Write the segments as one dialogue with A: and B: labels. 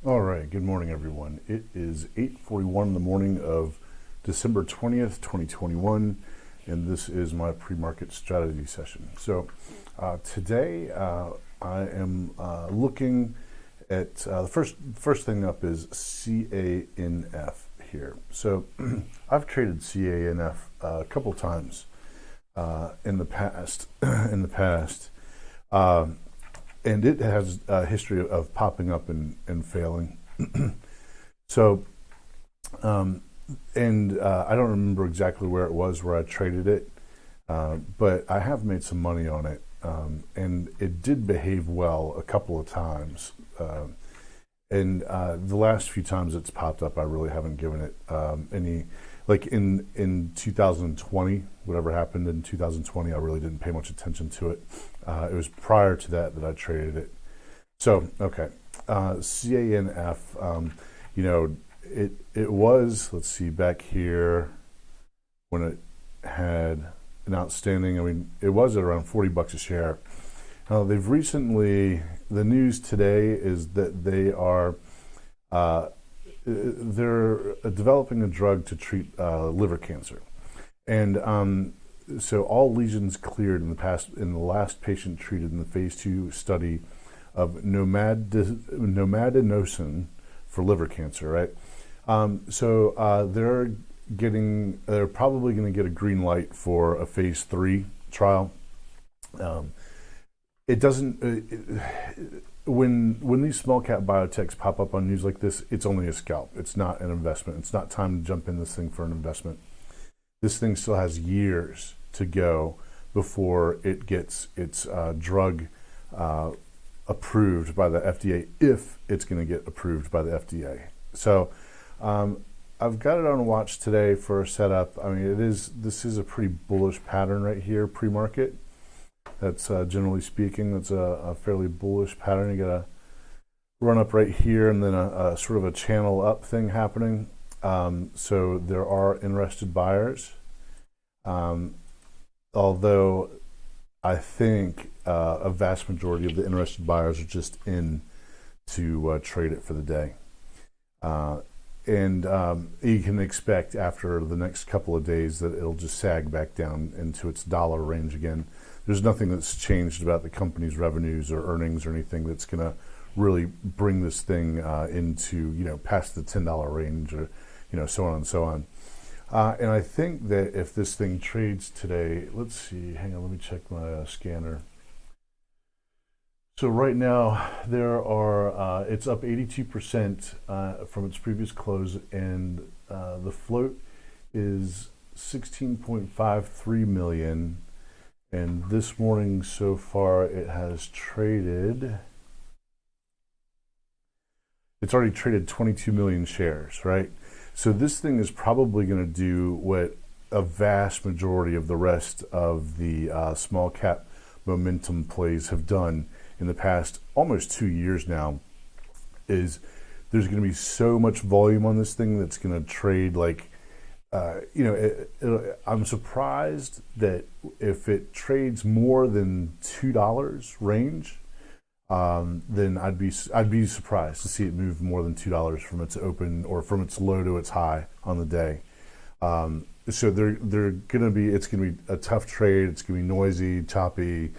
A: All right, good morning, everyone. It is 8:41 in the morning of December 20th, 2021, and this is my pre-market strategy session. So today I am looking at the first thing up is CANF here. So I've traded CANF a couple times in the past. And it has a history of popping up and failing. So, I don't remember exactly where it was where I traded it, but I have made some money on it, and it did behave well a couple of times. The last few times it's popped up, I really haven't given it any. Like in 2020, whatever happened in 2020, I really didn't pay much attention to it. It was prior to that I traded it. So, okay, CANF, it was, let's see, back here when it had an outstanding, it was at around 40 bucks a share. They've recently, the news today is that they're developing a drug to treat liver cancer, and so all lesions cleared in the last patient treated in the phase 2 study of nomadinosin for liver cancer, right? They're probably going to get a green light for a phase 3 trial. It doesn't. When these small cap biotechs pop up on news like this, it's only a scalp. It's not an investment. It's not time to jump in this thing for an investment. This thing still has years to go before it gets its drug approved by the FDA, if it's going to get approved by the FDA. So I've got it on watch today for a setup. I mean, this is a pretty bullish pattern right here, pre-market. That's generally speaking, that's a fairly bullish pattern. You got a run up right here and then a sort of a channel up thing happening. So there are interested buyers. Although I think a vast majority of the interested buyers are just in to trade it for the day. You can expect after the next couple of days that it'll just sag back down into its dollar range again. There's nothing that's changed about the company's revenues or earnings or anything that's going to really bring this thing into, past the $10 range or, so on and so on. And I think that if this thing trades today, let's see, hang on, let me check my scanner. So right now it's up 82% from its previous close, and the float is 16.53 million. And this morning so far it's already traded 22 million shares, right? So this thing is probably going to do what a vast majority of the rest of the small cap momentum plays have done in the past almost 2 years now. Is there's going to be so much volume on this thing that's going to trade like, I'm surprised that if it trades more than $2 range, then I'd be surprised to see it move more than $2 from its open or from its low to its high on the day. So it's gonna be a tough trade. It's gonna be noisy, choppy.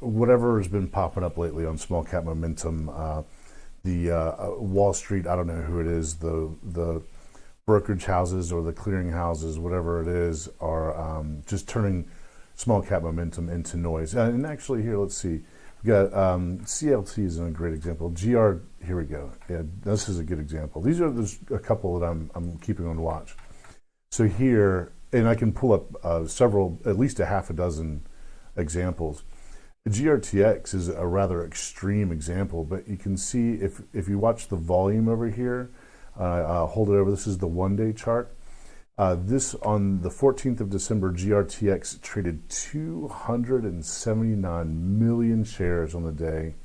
A: Whatever has been popping up lately on small cap momentum. The Wall Street, I don't know who it is, the brokerage houses or the clearing houses, whatever it is, are just turning small cap momentum into noise. And actually here, let's see, we got CLT is a great example. GR, here we go. Yeah, this is a good example. These are a couple that I'm keeping on watch. So here, and I can pull up at least a half a dozen examples. GRTX is a rather extreme example, but you can see if you watch the volume over here, hold it over, this is the one-day chart. This on the 14th of December, GRTX traded 279 million shares on the day,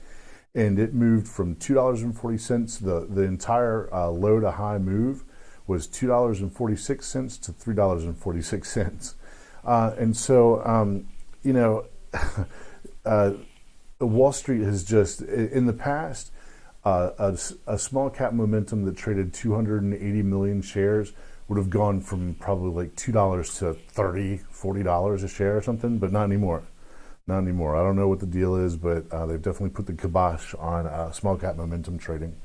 A: and it moved from $2.40, the entire low to high move was $2.46 to $3.46. And so, Wall Street has just, in the past, a small cap momentum that traded 280 million shares would have gone from probably like $2 to $30, $40 a share or something, but not anymore. Not anymore. I don't know what the deal is, but they've definitely put the kibosh on small cap momentum trading.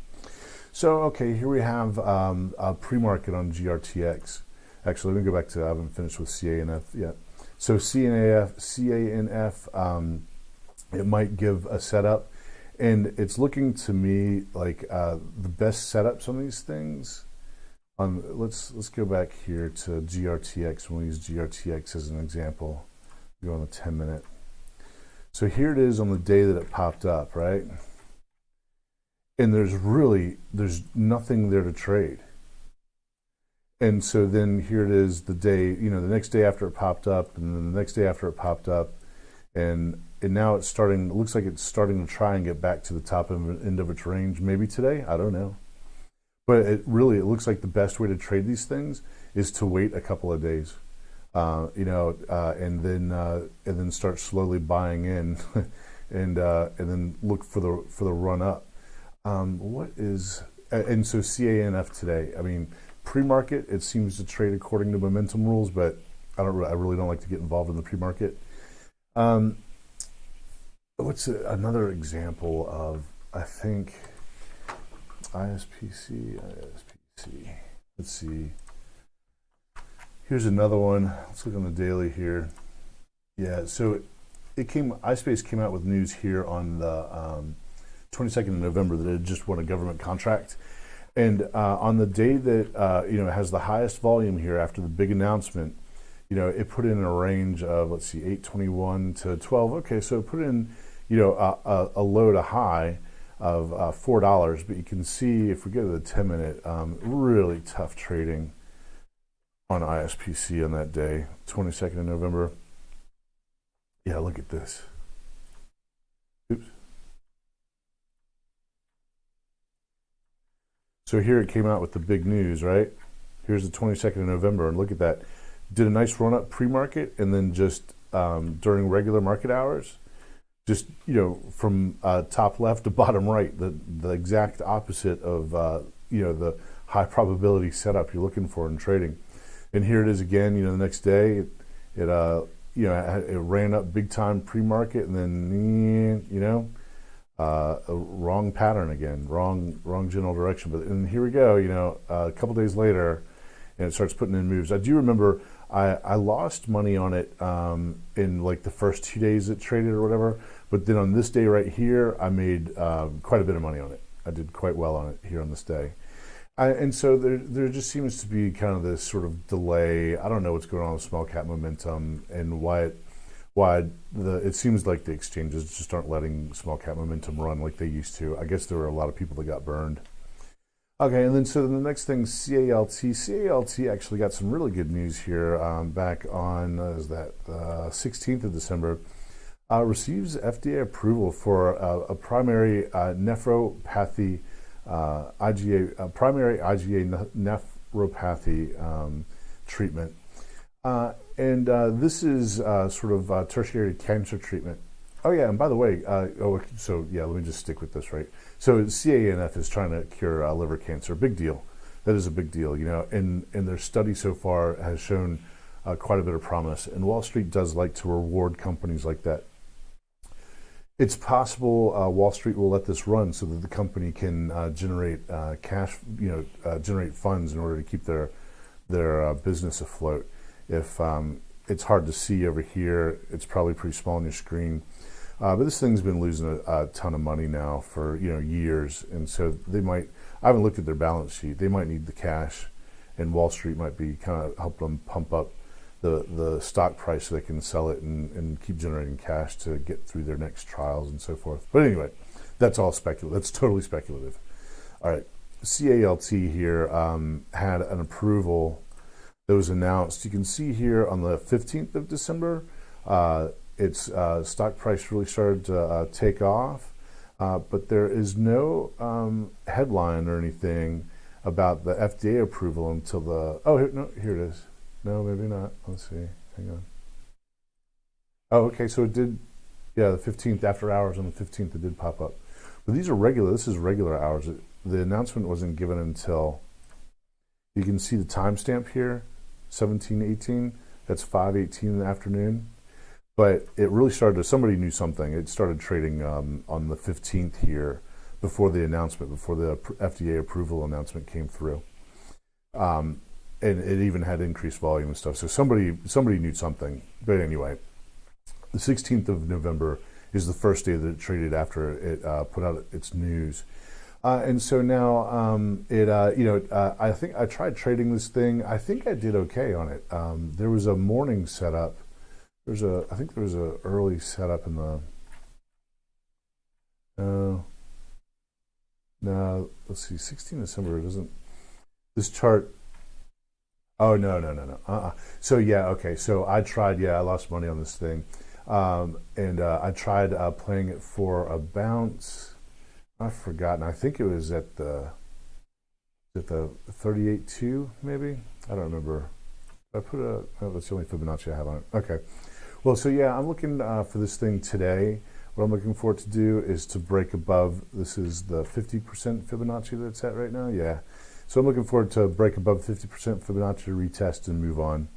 A: So, okay, here we have a pre-market on GRTX. Actually, let me go back to, I haven't finished with CANF yet. So CANF, it might give a setup. And it's looking to me like the best setups on these things. Let's go back here to GRTX. We'll use GRTX as an example. Go on the 10-minute. So here it is on the day that it popped up, right? And there's nothing there to trade. And so then here it is the day, the next day after it popped up, and then the next day after it popped up, and now it looks like it's starting to try and get back to the top end of its range, maybe today, I don't know. But it looks like the best way to trade these things is to wait a couple of days, and then start slowly buying in, and then look for the run up. And so CANF today, I mean, pre-market, it seems to trade according to momentum rules, but I really don't like to get involved in the pre-market. What's another example of, I think, ISPC. Let's see. Here's another one. Let's look on the daily here. Yeah, so iSpace came out with news here on the 22nd of November that it just won a government contract. And on the day that it has the highest volume here after the big announcement, it put in a range of, let's see, 821 to 12. Okay, so it put in a low to high of $4, but you can see if we go to the 10-minute, really tough trading on ISPC on that day, 22nd of November. Yeah, look at this. Oops. So here it came out with the big news, right? Here's the 22nd of November, and look at that. Did a nice run up pre-market, and then just during regular market hours, just from top left to bottom right, the exact opposite of the high probability setup you're looking for in trading. And here it is again. The next day, it ran up big time pre-market, and then a wrong pattern again, wrong general direction. But and here we go. A couple days later, and it starts putting in moves. I do remember I lost money on it in like the first 2 days it traded or whatever. But then on this day right here, I made quite a bit of money on it. I did quite well on it here on this day. And so there just seems to be kind of this sort of delay. I don't know what's going on with small cap momentum and why it seems like the exchanges just aren't letting small cap momentum run like they used to. I guess there were a lot of people that got burned. Okay, and then so the next thing, CALT actually got some really good news here back on, the 16th of December. Receives FDA approval for a primary nephropathy, primary IgA nephropathy treatment. And this is sort of tertiary cancer treatment. Oh yeah, and by the way, so yeah, let me just stick with this, right? So CANF is trying to cure liver cancer. Big deal. That is a big deal, and their study so far has shown quite a bit of promise. And Wall Street does like to reward companies like that. It's possible Wall Street will let this run so that the company can generate cash, generate funds in order to keep their business afloat. If it's hard to see over here, it's probably pretty small on your screen. But this thing's been losing a ton of money now for years, and so they might. I haven't looked at their balance sheet. They might need the cash, and Wall Street might be kind of help them pump up the stock price so they can sell it and keep generating cash to get through their next trials and so forth. But anyway, that's all speculative. That's totally speculative. All right, CALT here had an approval that was announced. You can see here on the 15th of December, its stock price really started to take off, but there is no headline or anything about the FDA approval until here it is. No, maybe not. Let's see. Hang on. Oh, okay. So it did. Yeah, the 15th, after hours on the 15th, it did pop up. But these are regular. This is regular hours. The announcement wasn't given until, you can see the timestamp here, 17:18. That's 5:18 in the afternoon. But it really started to, somebody knew something. It started trading on the 15th here before the announcement, before the FDA approval announcement came through. And it even had increased volume and stuff. So somebody knew something. But anyway, the 16th of November is the first day that it traded after it put out its news. And so now I think I tried trading this thing. I think I did okay on it. There was a morning setup. I think there was a early setup in the. No, let's see. 16 December doesn't. This chart. Oh no. So yeah, okay. So I tried. Yeah, I lost money on this thing, and I tried playing it for a bounce. I've forgotten. I think it was at the 38.2 maybe. I don't remember. I put that's the only Fibonacci I have on it. Okay. Well, so yeah, I'm looking for this thing today. What I'm looking for it to do is to break above. This is the 50% Fibonacci that it's at right now. Yeah. So I'm looking forward to break above 50% Fibonacci, retest, and move on.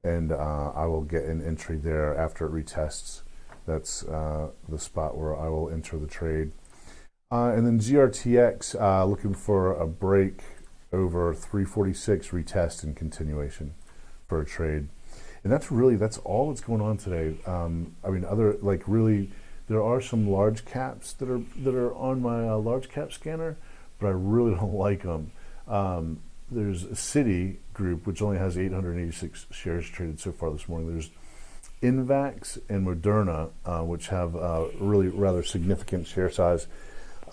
A: And I will get an entry there after it retests. That's the spot where I will enter the trade. And then GRTX, looking for a break over 346, retest, and continuation for a trade. And that's all that's going on today. I mean, there are some large caps that are on my large cap scanner, but I really don't like them. There's Citi Group, which only has 886 shares traded so far this morning. There's Invax and Moderna, which have really rather significant share size.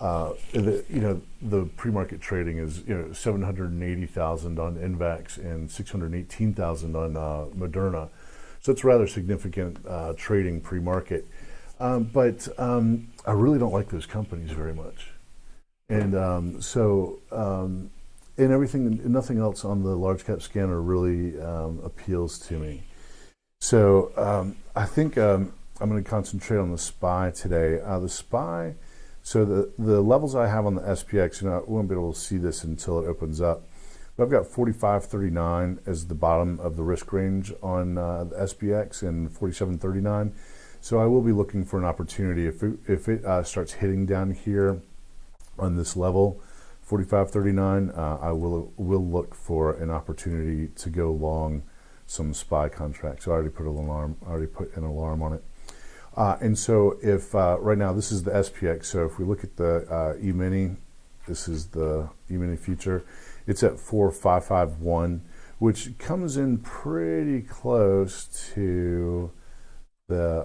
A: The pre-market trading is 780,000 on Invax and 618,000 on Moderna, so it's rather significant trading pre-market. But I really don't like those companies very much, and and everything, nothing else on the large cap scanner really appeals to me. So I think I'm going to concentrate on the SPY today. The SPY. So the levels I have on the SPX, I won't be able to see this until it opens up. But I've got 45.39 as the bottom of the risk range on the SPX and 47.39. So I will be looking for an opportunity if it starts hitting down here on this level, 45.39. I will look for an opportunity to go long some SPY contracts. So I already put an alarm on it. And so if right now this is the SPX, so if we look at the E-mini, this is the E-mini future, it's at 4551, which comes in pretty close to the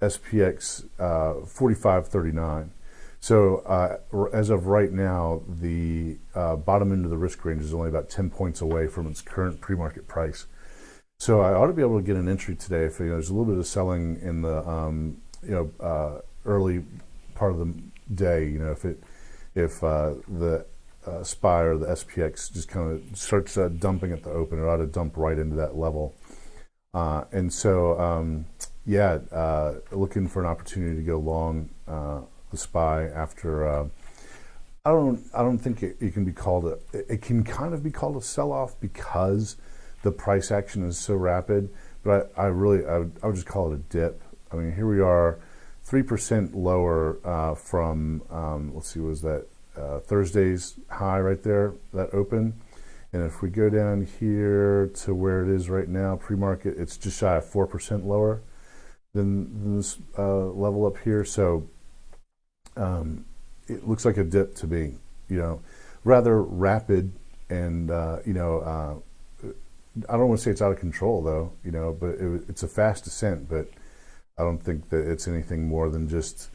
A: SPX 4539. So as of right now, the bottom end of the risk range is only about 10 points away from its current pre-market price. So I ought to be able to get an entry today if there's a little bit of selling in the early part of the day. If the SPY or the SPX just kind of starts dumping at the open, it ought to dump right into that level. And so looking for an opportunity to go long the SPY after. I don't think it can be called it can kind of be called a sell-off because the price action is so rapid, but I would just call it a dip. I mean, here we are, 3% lower from, let's see, was that Thursday's high right there, that open. And if we go down here to where it is right now, pre-market, it's just shy of 4% lower than this level up here. So it looks like a dip to me, rather rapid and, I don't want to say it's out of control though, but it's a fast descent, but I don't think that it's anything more than just,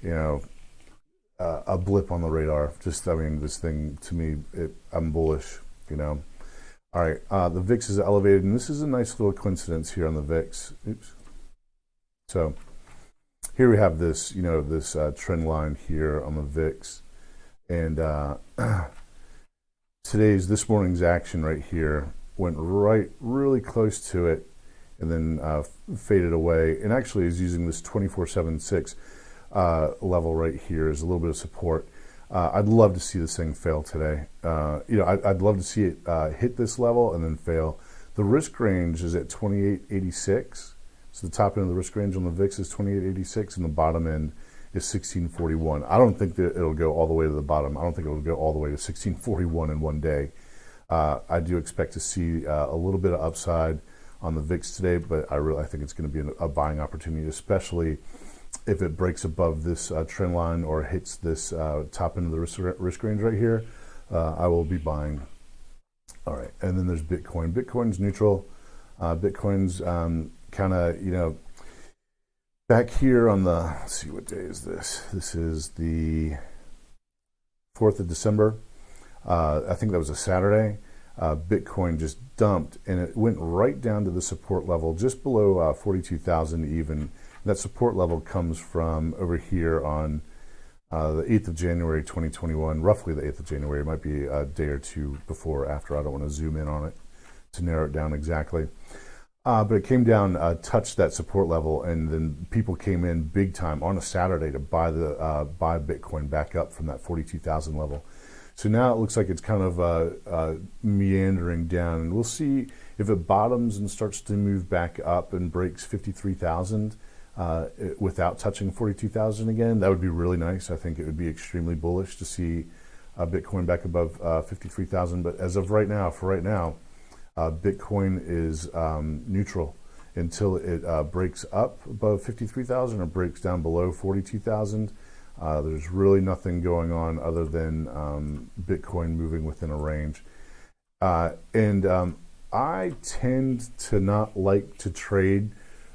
A: a blip on the radar. This thing to me, I'm bullish, All right, the VIX is elevated, and this is a nice little coincidence here on the VIX. Oops. So here we have this, this trend line here on the VIX, and this morning's action right here went really close to it, and then faded away, and actually is using this 2476 level right here as a little bit of support. I'd love to see this thing fail today. I'd love to see it hit this level and then fail. The risk range is at 2886. So the top end of the risk range on the VIX is 2886, and the bottom end is 1641. I don't think that it'll go all the way to the bottom. I don't think it'll go all the way to 1641 in one day. I do expect to see a little bit of upside on the VIX today, but I think it's going to be a buying opportunity, especially if it breaks above this trend line or hits this top end of the risk range right here. I will be buying. All right, and then there's Bitcoin. Bitcoin's neutral. Bitcoin's kind of, back here on the, let's see, what day is this? This is the 4th of December. I think that was a Saturday. Bitcoin just dumped, and it went right down to the support level just below 42,000 even. That support level comes from over here on the 8th of January 2021, roughly the 8th of January. It might be a day or two before or after. I don't want to zoom in on it to narrow it down exactly. But it came down, touched that support level, and then people came in big time on a Saturday to buy Bitcoin back up from that 42,000 level. So now it looks like it's kind of meandering down, and we'll see if it bottoms and starts to move back up and breaks 53,000 without touching 42,000 again. That would be really nice. I think it would be extremely bullish to see Bitcoin back above 53,000. But as of right now, Bitcoin is neutral until it breaks up above 53,000 or breaks down below 42,000. There's really nothing going on other than Bitcoin moving within a range. And I tend to not like to trade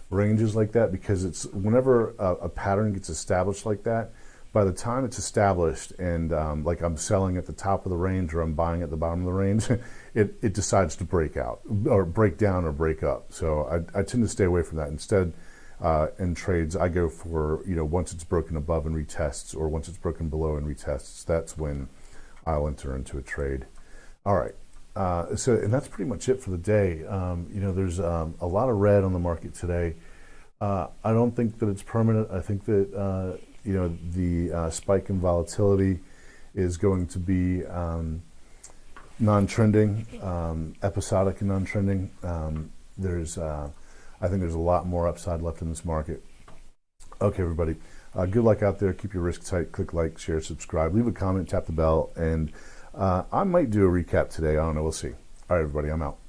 A: ranges like that, because it's whenever a pattern gets established like that, by the time it's established and like I'm selling at the top of the range or I'm buying at the bottom of the range, it decides to break out or break down or break up. So I tend to stay away from that. Instead, in trades, I go for, once it's broken above and retests, or once it's broken below and retests, that's when I'll enter into a trade. All right. And that's pretty much it for the day. There's a lot of red on the market today. I don't think that it's permanent. I think that the spike in volatility is going to be non-trending, episodic and non-trending. I think there's a lot more upside left in this market. Okay, everybody. Good luck out there. Keep your risk tight. Click like, share, subscribe. Leave a comment, tap the bell, and I might do a recap today. I don't know. We'll see. All right, everybody. I'm out.